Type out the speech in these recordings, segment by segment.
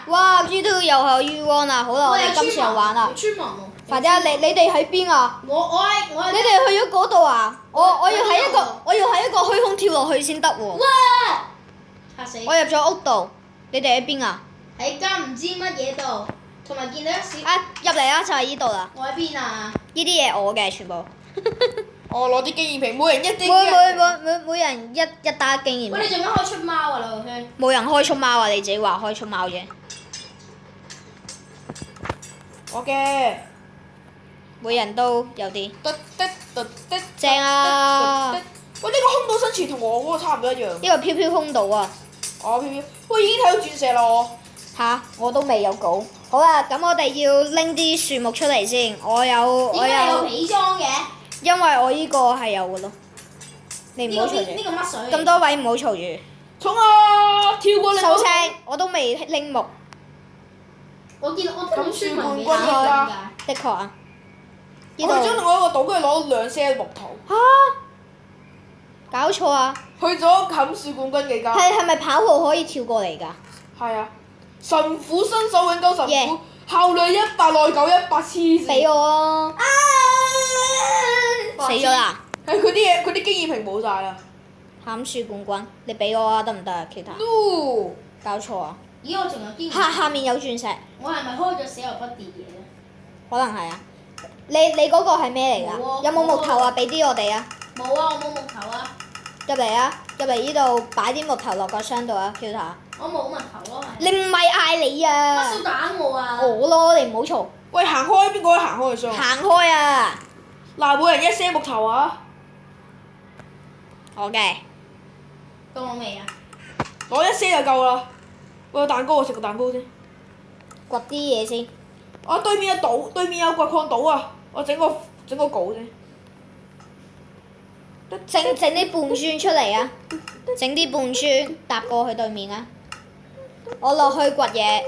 哇！呢度又係 U1 啦，好啦，我哋今次又玩啦。村民喎。快啲啊！你哋喺邊啊？我喺。你哋去咗嗰度啊？我要喺一個虛空跳落去先得喎。哇！嚇死！我入咗屋度，你哋喺邊啊？喺間唔知乜嘢度，同埋見到一小。啊！入嚟啊！就係呢度啦。我喺邊啊？呢啲嘢我嘅全部。我攞啲經驗瓶，每人一啲。每人一打經驗喂，你瓶。做咩開出貓啊，劉圈？冇人開出貓啊！你自己話開出貓啫。我嘅。每人都有啲。得。正啊！喂，呢個空島生存同我嗰個差唔多一樣。呢個飄飄空島啊！哦，飄飄。喂，已經睇到鑽石啦我。吓，我都未有稿。好啦，咁我哋要拎啲樹木出嚟先。點解有皮裝嘅？因為我呢個係有嘅咯。你唔好嘈住。呢個乜水？咁多位唔好嘈住。衝啊！跳過你。收聲！我都未拎木。我見到我聽到村民咁樹冠軍㗎的確啊。我哋將另外一個島跟住攞2 set 木頭。嚇！搞錯啊！去咗冚樹冠軍嘅家。係咪跑號可以跳過嚟㗎？係啊！神虎新手永久神虎 Yeah 效率100內900黐線。俾我啊！死咗啦！係佢啲嘢，佢啲經驗瓶冇晒啦。砍樹冠軍，你俾我啊，得唔得啊？Kita。 No。搞錯啊！咦，我仲有啲。下面有鑽石，我係咪開咗死又不跌嘢咧？可能係啊。你嗰個係咩嚟㗎？冇啊有冇木頭啊？俾啲我哋啊！冇啊，我冇木頭啊。入嚟啊！入嚟呢度擺啲木頭落個箱度啊，Kita。我冇木頭咯，係。你唔係嗌你啊！乜蘇打我啊？我咯，你唔好嘈。喂，行開，邊個可以行開嘅箱？行開啊！嗱，每人1 set 木頭啊！我嘅。到我未啊？攞1 set 就夠啦。喂，有蛋糕，我食個蛋糕先。掘啲嘢先。啊，對面有島，對面有掘礦島啊！我整個稿先。整啲半磚出嚟啊！整啲半磚搭過去對面啊！我落去掘嘢。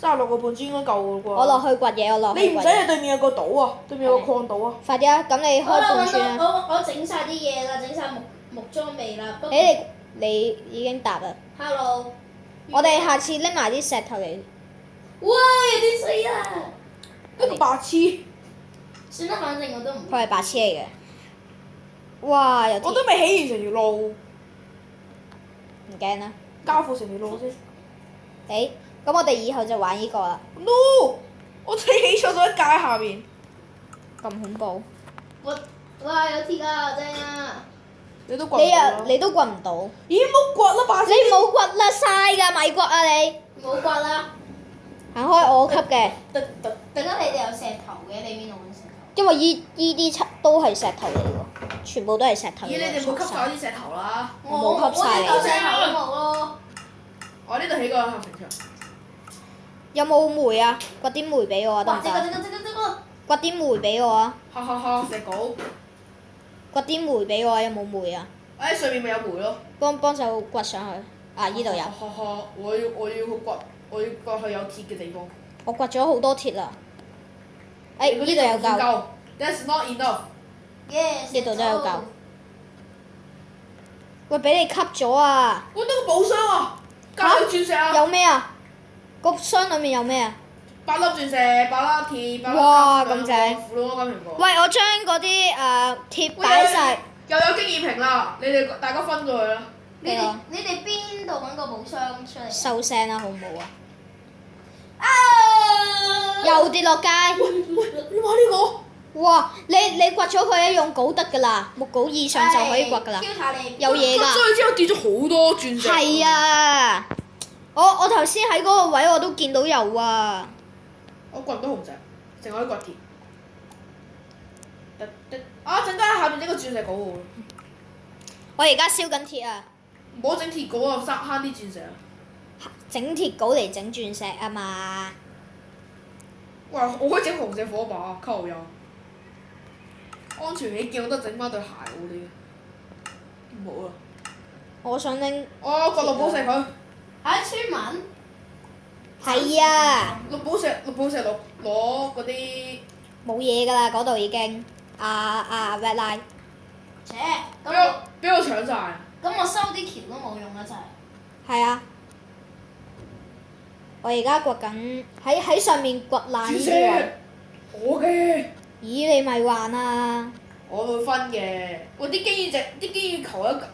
36個半磚應該夠嘅喎。我落去掘嘢，我落去掘嘢。你唔使啊！對面有個島啊，對面有個礦島啊。快啲啊！咁你開好啦，半磚啊！我整晒啲嘢啦，整晒木裝備啦。不過你已經答啦。 Hello。我哋下次拎埋啲石頭嚟。哇！有啲水啊！一個白痴。算啦，反正我都唔。佢係白痴嚟嘅。哇！有鐵。我都未起完成條路。唔驚啦。交付成條路先。誒，咁我哋以後就玩呢個啦。 No！我起錯咗一階下面。咁恐怖。哇！有鐵啊，正啊！你都掘唔到啦。你都掘唔到。咦！冇掘啦，白痴！你冇掘啦，嘥㗎，咪掘啊你！冇掘啦。行開我級嘅。點解你哋有石頭嘅？你邊度揾石頭？因為依啲都係石頭嚟喎，全部都係石頭嚟咦！你哋冇嘅。吸晒啲石頭啦。我冇吸晒你我呢嚿石頭都冇咯。我呢度起個合成牆。有冇煤啊？掘啲煤俾我啊，得唔得？掘啲煤俾我啊！石稿。掘啲煤俾我啊！有冇煤啊？誒，上面咪有煤咯。幫手掘上去。啊！依度有。我要去掘，我要掘去有鐵嘅地方。我掘咗好多鐵啦。誒，依度有夠。 That's not enough。 Yes。呢度都有夠。喂，俾你吸咗啊！揾到個寶箱啊！加咗鑽石啊！有咩啊？個箱裡面有咩啊？ 8粒鑽石，8粒鐵，8粒哇金咁正苦咯，金蘋果。喂，我將嗰啲鐵擺晒。又有經驗瓶啦，你哋大家分咗佢啦。你哋邊度揾個寶箱出嚟？收聲啦，好唔好啊？啊！又跌落街。喂，你話呢個？哇！你掘咗佢用鎬得㗎啦，木鎬以上就可以掘㗎啦。有嘢掘咗㗎。佢之後跌咗好多鑽石。係啊！我頭先喺嗰個位我都見到有啊。我掘唔到紅石，淨可以掘鐵。啊！陣間下面整個鑽石稿喎。我而家燒緊鐵啊！唔好整鐵稿啊，慳啲鑽石啊！整鐵鎬嚟整鑽石啊嘛！哇！我可以整紅石火把啊，溝油。安全起見，我得整翻對鞋好啲。冇啦。我想拎。我掘綠寶石佢。係村民。係啊！綠寶石攞嗰啲。冇嘢㗎啦，嗰度已經。Red Line。切！俾我搶晒。咁我收啲橋都冇用啦，真係。係啊。我而家掘緊喺上面掘爛呢啲位。我嘅。咦，你咪玩啊！我會分嘅。我啲機球一格。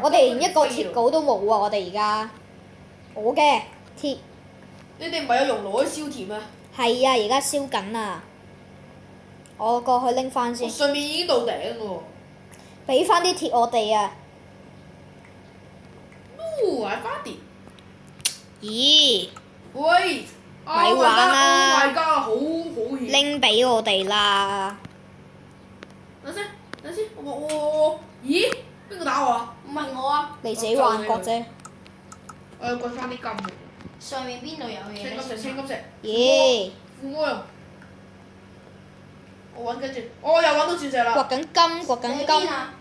我哋連一個鐵鎬都冇啊！我哋而家。我嘅鐵。你哋唔係有熔爐可以燒鐵咩？係啊，而家燒緊啊！我過去拎翻先。上面已經到頂喎。俾翻啲鐵我哋啊！係花碟。咦？喂！咪玩啦 ！Oh my god！好險。拎俾我哋啦！等先，咦？邊個打我啊？唔係我啊，你自己幻覺啫。我要掘翻啲金嚟。上面邊度有嘢咧？青金石。咦？副魔用。我揾跟住，我又揾到鑽石啦。掘緊金，掘緊你喺邊金。啊？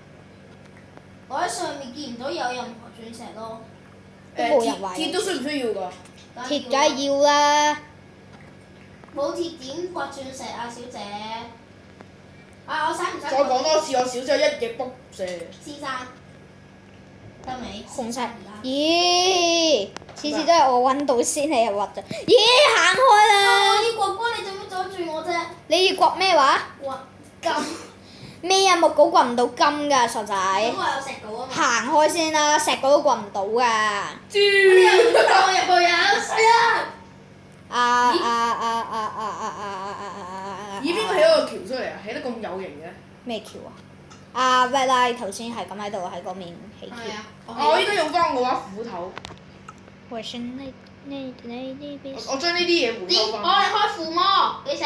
我喺上面見唔到有任何鑽石咯。都冇人話鐵都需唔需要㗎？鐵梗係要啦。冇鐵點掘鑽石啊，小姐。啊！我使唔使？再講多次，我小姐一嘢卜射。先生。得未？紅色。咦？次次都係我揾到先，你又掘咗。咦？行開我啦！要掘光，你做乜阻住我啫？你要掘咩話？哇！金。咩啊？木鎬掘唔到金㗎，傻仔。咁我有石稿啊嘛。行開先啦，石鎬都掘唔到㗎。你又放我入去啊！衰啊！咦？邊個起咗個橋出嚟啊？起得咁有型嘅。咩橋啊？阿 Red 拉頭先係咁喺度喺嗰面起橋。係啊。我應該用翻我把斧頭。我將呢啲嘢回收我翻。哋開附魔，你死。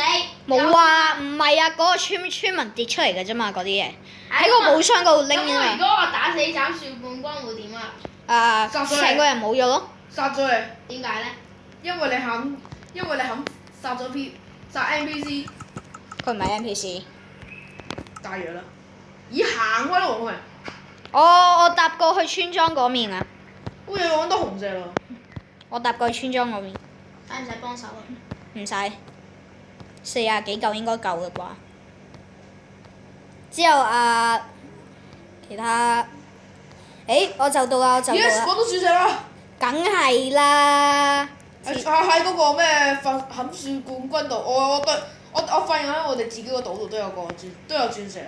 冇啊，唔係啊，嗰個村民跌出嚟嘅啫嘛，嗰啲嘢喺個寶箱嗰度拎咁如啊果我打死斬樹冠軍會點啊？嘛。殺咗你成個人冇咗咯。殺咗你，點解咧？因為你肯殺 NPC。佢唔係 NPC。大約啦。咦？行開啦，黃妹。我搭過去村莊嗰面啊！好似揾到紅石啦。我搭過去村莊嗰面。使唔使幫手啊？唔使，40幾嚿應該夠嘅啩。之後其他，我就到啦，我就到 Yes，啦。揾到鑽石啦！梗係啦。喺嗰個咩冚樹冠軍度，我發現喺我哋自己個島度都有鑽石。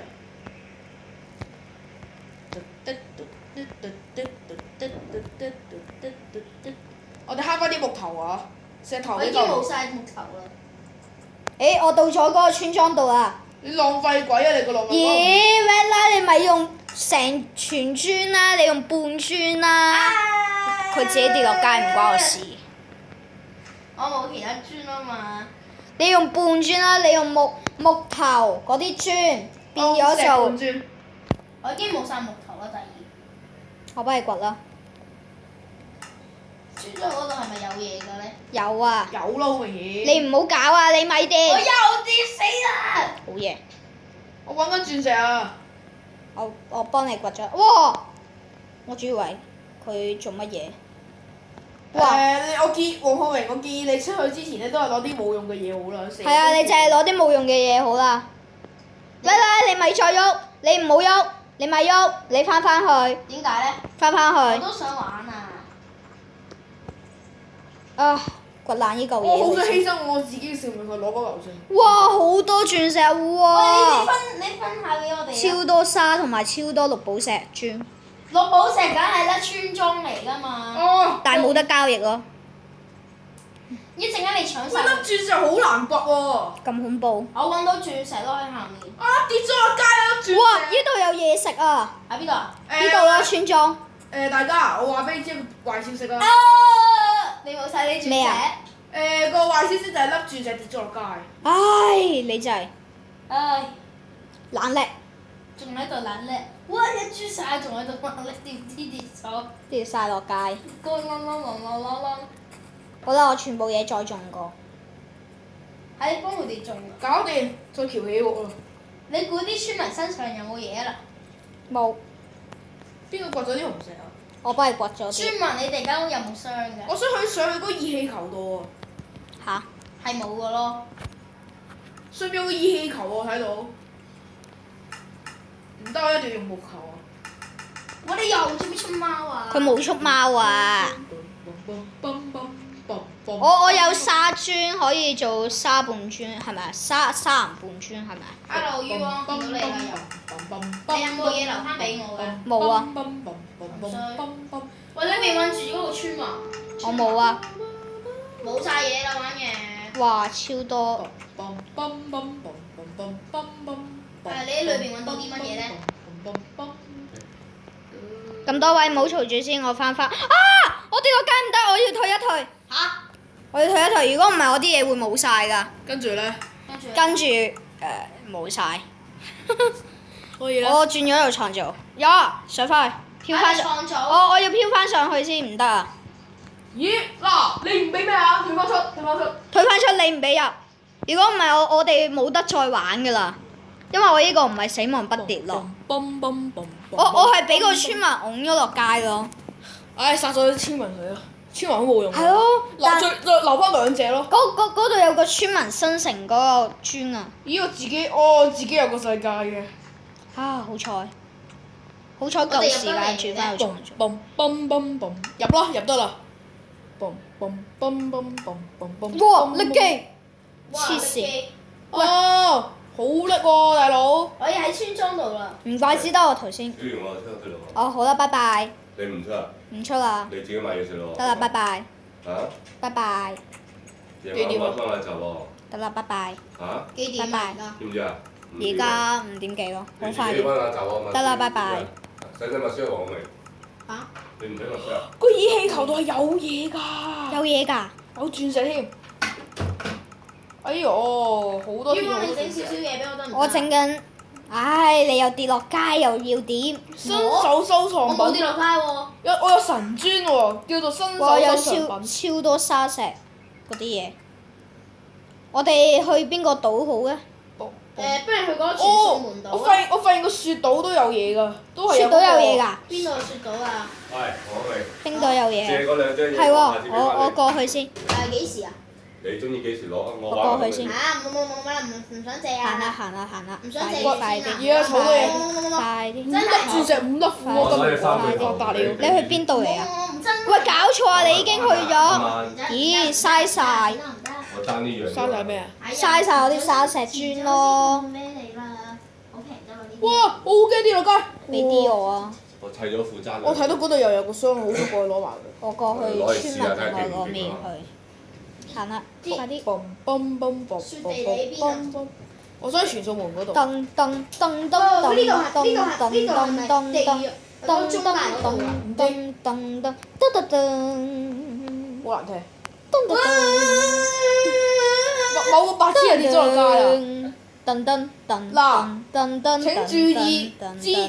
我哋慳翻啲木頭啊！石頭呢我已經冇度。晒木頭啦。我到咗嗰個村莊度啦。你浪費鬼啊！你個浪費咦鬼。 ，Red 啦，你咪用成全磚啦，你用半磚啦。佢自己跌落街唔關我事。我冇其他磚啊嘛。你用半磚啦，你用木頭嗰啲磚變咗做。鑽。我已經冇晒木頭啦，第二。我幫你掘啦。村莊嗰度係咪有嘢嘅咧？有啊。有啦，好明顯。你唔好搞啊！你咪跌。我又跌死啦！好嘢。我揾緊鑽石啊！我幫你掘咗。哇！我仲以為佢做乜嘢？哇！我建議黃浩榮，我建議你出去之前咧，都係攞啲冇用嘅嘢好啦。係啊，你淨係攞啲冇用嘅嘢好啦。嚟嚟，你咪再喐，你唔好喐，你咪喐，你翻去，點解咧？翻去。我都想玩啊！啊！掘爛呢嚿我好想嘢。犧牲我自己嘅性命去攞嗰嚿先。哇！好多鑽石喂，哇！你分下俾我哋啊！超多沙同埋超多綠寶石磚，綠寶石梗係啦，村莊嚟㗎嘛。哦。但係冇得交易咯。一陣間你搶喂，晒粒鑽石好難掘喎！咁恐怖！我揾到鑽石咯喺下面。啊！跌咗落街啦，鑽石。哇！呢度有嘢食啊！喺邊度啊？呢度啦，村莊。大家，我話俾你知個壞消息啦。你冇晒啲鑽石。咩啊個壞消息就係粒鑽石跌咗落街。唉，你真係唉，懶叻，仲喺度懶叻。哇！一豬晒仲喺度懶叻，跌咗。跌晒落街。啷啷啷啷啷啷。好啦，我全部嘢再種過。係幫佢哋種。搞掂，再翹起我啦。你估啲村民身上有冇嘢啊？冇，邊個掘咗啲紅石啊？我幫你掘咗村啲。民，你哋間屋有冇箱㗎？我想上去嗰個熱氣球度啊！吓？係冇㗎咯。上邊有個熱氣球喎，睇到。唔得，我一定要用木球啊！我哋又做咩出貓啊？佢冇出貓啊！我有沙磚可以做沙半磚，係咪啊？沙銀半磚係咪啊？ Hello，於汪，見到你啦又。你有冇嘢留翻俾我㗎？冇啊，喂，你未揾住嗰個村民？我冇啊。冇晒嘢啦，玩嘢。哇，超多！你喺裏邊揾到啲乜嘢咧？咁多位唔好嘈住先，我翻返。啊！我跌落街唔得，我要退一退。嚇！我要退一退，如果唔係我啲嘢會冇晒㗎。跟住咧，跟住冇晒。可以啦。我轉咗度創造，呀上翻去，飄翻上。創造。我要飄翻上去先唔得啊！咦嗱，你唔俾咩啊？退翻出。退翻出你唔俾入，如果唔係我哋冇得再玩㗎啦，因為我呢個唔係死亡不跌落。我係俾個村民拱咗落街咯。唉，殺咗啲村民佢啊！村民好冇用。係咯，但留翻兩隻咯。嗰度有個村民生成嗰個磚啊！咦，我自己有個世界嘅。啊，好彩夠時間轉翻去創造。入咯，入得啦。哇！力技，哇！黐線！哦，好叻喎，大佬。我已喺村莊度啦。唔怪之得我頭先。煮完我就出去咯。哦，好啦，拜拜。你唔出啊？唔出啦。你自己買嘢食咯。得啦，拜拜。嚇？拜拜。夜晚翻嚟就喎。得啦，拜拜。嚇？幾點拜拜啊而家？知唔知啊？而家5點幾咯，好快你自己翻下就啊嘛。得啦，拜拜。使唔使墨水黃未？嚇？你唔使墨水啊？個熱氣球度係有嘢㗎。有嘢㗎。有鑽石添。哎呦，好多於汪，天你整少少嘢俾我得唔得？我整緊，唉，你又跌落街又要點？新手收藏我冇品。跌落街喎。我有神磚喎，叫做新我有手收藏品。超多沙石嗰啲嘢。我哋去邊個島好咧？不如去嗰個傳送門島啊！我發現個雪島都有嘢㗎，都係雪島有嘢㗎。邊度有雪島啊？係，我未。冰島有嘢。借嗰兩張嘢。係喎，下次俾返你我過去先。幾時啊？你中意幾時攞？我我玩過去先冇啦，唔想借行啦啊！行啦行啦，唔想借快啲錢啊而家儲到嘢快啲！真係鑽石5粒褲，我今日發達了。你去邊度嚟啊？我唔真。喂，搞錯啊！你已經去咗。咦嘥晒我爭呢樣。嘥晒咩啊？嘥晒我啲沙石磚咯。咩嚟啦？好平啫嘛呢啲。哇！我好驚跌落街。俾啲我啊！我砌咗副爭。我睇到嗰度又有個箱，好想過去攞埋佢。我過去村民另外嗰邊去。行啦，快啲！我想去傳送門嗰度。噔噔噔噔哦，呢噔度係呢噔噔度係呢度係咪噔地噔獄？嗰中大嗰度啊！噔噔噔噔噔好難聽。噔噔某個白痴人跌咗落街啊！噔噔噔嗱噔噔，請注意，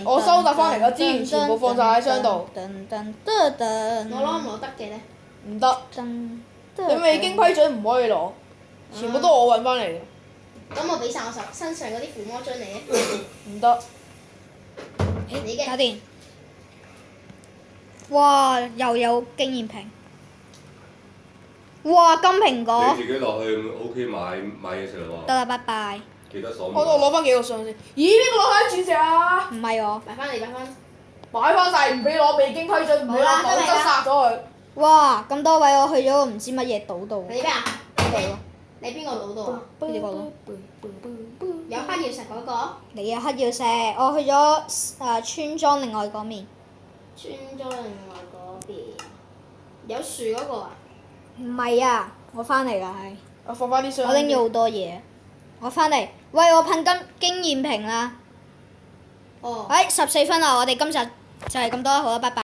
我收集翻嚟嘅資源全部放晒喺箱度。噔噔噔噔，我攞唔攞得嘅咧？唔得，噔你未經批准唔可以攞，全部都我揾翻嚟嘅。咁我俾晒我身上嗰啲附魔樽你咧。唔得。你嘅搞掂。哇！又有經驗瓶。哇！金蘋果你。自己落去 OK 買嘢食咯喎。得啦，拜拜。記得鎖門。我攞翻幾個箱先。咦？邊個攞曬啲鑽石啊？唔係我。擺翻嚟，擺翻。擺翻晒，唔俾攞，未經批准唔俾攞，否則殺咗佢。哇！咁多位我去咗個唔知乜嘢島度。你咩啊？呢度咯。你邊個島度啊？呢啲個咯。有黑曜石嗰個？你嘅黑曜石，我去咗村莊另外嗰面。村莊另外嗰邊有樹嗰個啊？唔係啊，我翻嚟啦係。我放翻啲箱。我拎咗好多嘢。我翻嚟，喂！我噴經驗瓶啦。哦。14分啦，我哋今集就係咁多，好啦，拜拜。